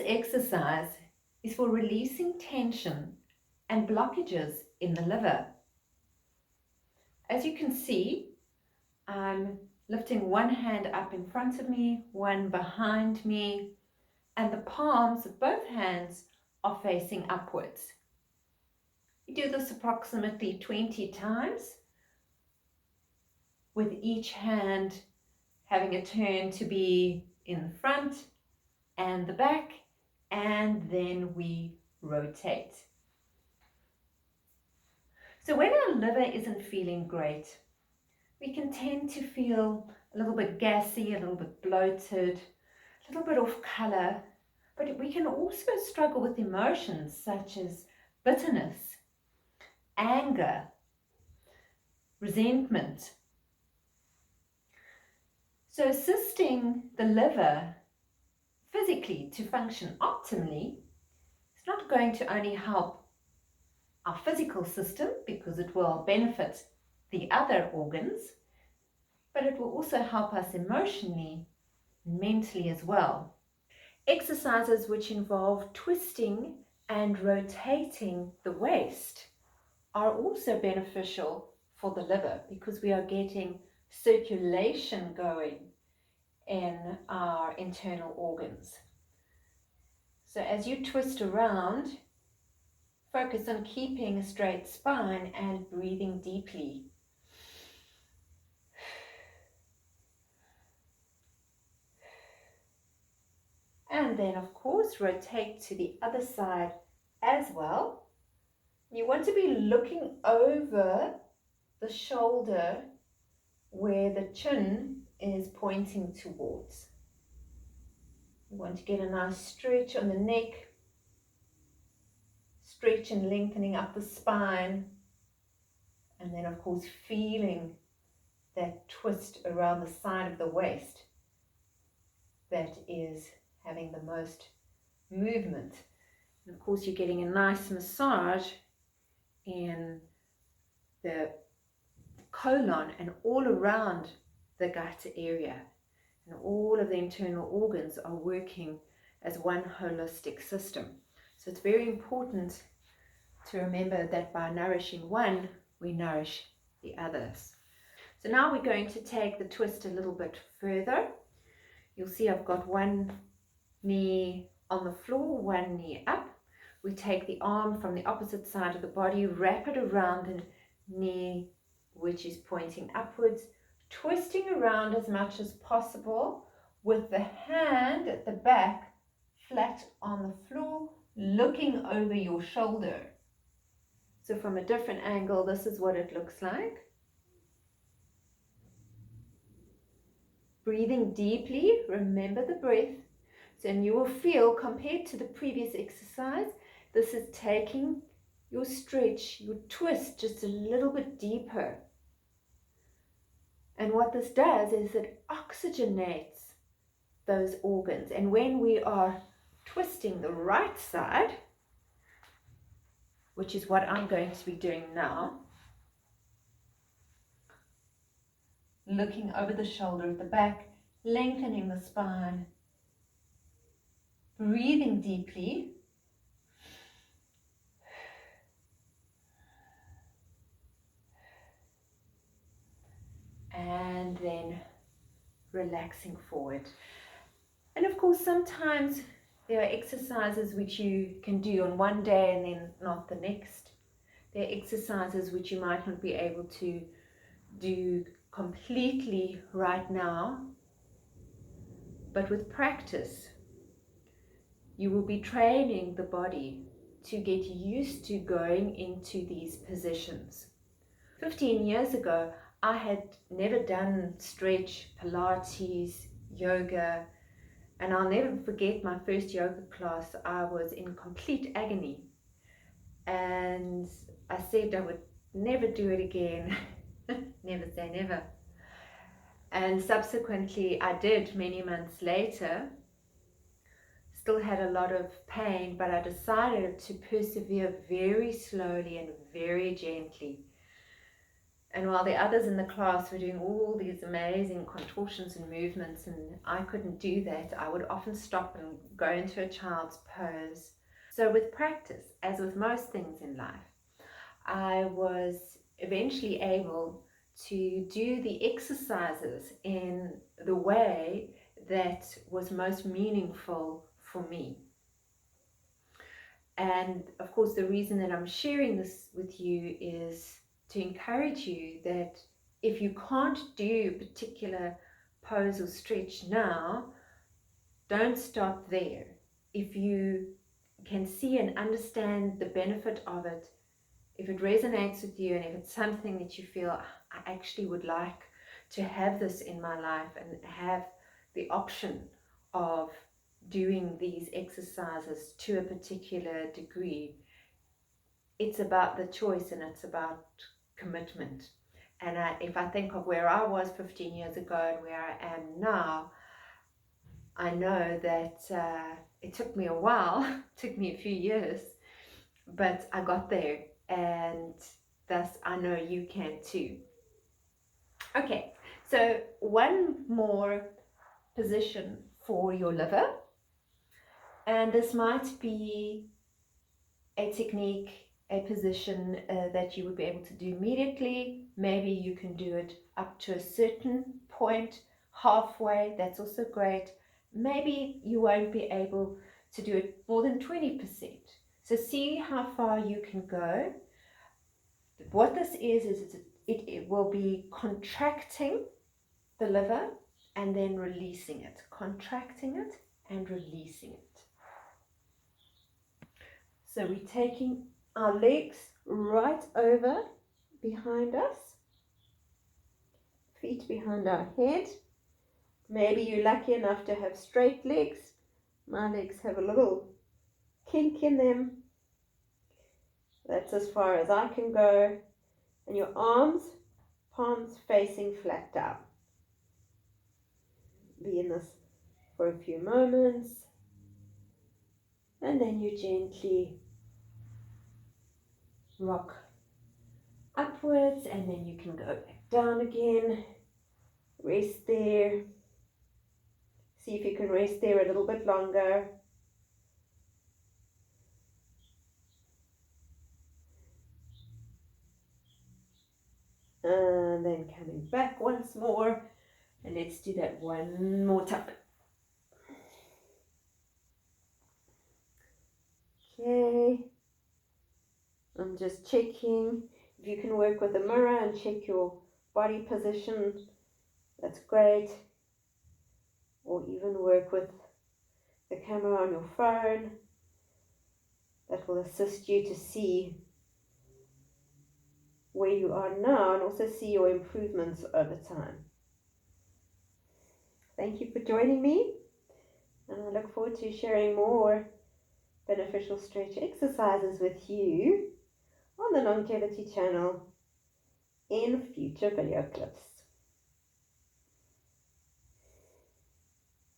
exercise is for releasing tension and blockages in the liver. As you can see, I'm lifting one hand up in front of me, one behind me, and the palms of both hands are facing upwards. You do this approximately 20 times, with each hand having a turn to be in front and the back, and then we rotate. So when our liver isn't feeling great, we can tend to feel a little bit gassy, a little bit bloated, a little bit off color, but we can also struggle with emotions such as bitterness, anger, resentment. So assisting the liver physically to function optimally is not going to only help our physical system, because it will benefit the other organs, but it will also help us emotionally and mentally as well. Exercises which involve twisting and rotating the waist are also beneficial for the liver, because we are getting circulation going in our internal organs. So as you twist around, focus on keeping a straight spine and breathing deeply. And then, of course, rotate to the other side as well. You want to be looking over the shoulder where the chin is pointing towards. You want to get a nice stretch on the neck, stretch and lengthening up the spine, and then of course feeling that twist around the side of the waist that is having the most movement. And of course you're getting a nice massage in the colon and all around the gut area, and all of the internal organs are working as one holistic system. So it's very important to remember that by nourishing one, we nourish the others. So now we're going to take the twist a little bit further. You'll see I've got one knee on the floor, one knee up. We take the arm from the opposite side of the body, wrap it around the knee which is pointing upwards, twisting around as much as possible with the hand at the back flat on the floor, looking over your shoulder. So from a different angle, this is what it looks like. Breathing deeply, remember the breath. So, and you will feel, compared to the previous exercise, this is taking your stretch, your twist just a little bit deeper. And what this does is it oxygenates those organs. And when we are twisting the right side, which is what I'm going to be doing now, looking over the shoulder at the back, lengthening the spine, breathing deeply, and then relaxing forward. And of course, sometimes there are exercises which you can do on one day and then not the next. There are exercises which you might not be able to do completely right now, but with practice, you will be training the body to get used to going into these positions. 15 years ago, I had never done stretch, Pilates, yoga, and I'll never forget my first yoga class. I was in complete agony, and I said I would never do it again. Never say never. And subsequently I did many months later. Still had a lot of pain, but I decided to persevere very slowly and very gently. And while the others in the class were doing all these amazing contortions and movements, and I couldn't do that, I would often stop and go into a child's pose. So with practice, as with most things in life, I was eventually able to do the exercises in the way that was most meaningful for me. And of course, the reason that I'm sharing this with you is to encourage you that if you can't do a particular pose or stretch now, don't stop there. If you can see and understand the benefit of it, if it resonates with you, and if it's something that you feel, I actually would like to have this in my life and have the option of doing these exercises to a particular degree, it's about the choice and it's about commitment. And if I think of where I was 15 years ago and where I am now, I know that it took me a while, it took me a few years, but I got there, and thus I know you can too. Okay, so one more position for your liver, and this might be a technique, a position that you would be able to do immediately. Maybe you can do it up to a certain point, halfway, that's also great. Maybe you won't be able to do it more than 20%. So see how far you can go. What this is it will be contracting the liver and then releasing it, contracting it and releasing it. So we're taking our legs right over behind us, feet behind our head. Maybe you're lucky enough to have straight legs. My legs have a little kink in them. That's as far as I can go. And your arms, palms facing flat down. Be in this for a few moments. And then you gently rock upwards, and then you can go back down again. Rest there. See if you can rest there a little bit longer. And then coming back once more. And let's do that one more time. Okay. I'm just checking. If you can work with a mirror and check your body position, that's great. Or even work with the camera on your phone. That will assist you to see where you are now and also see your improvements over time. Thank you for joining me, and I look forward to sharing more beneficial stretch exercises with you on the Longevity channel in future video clips.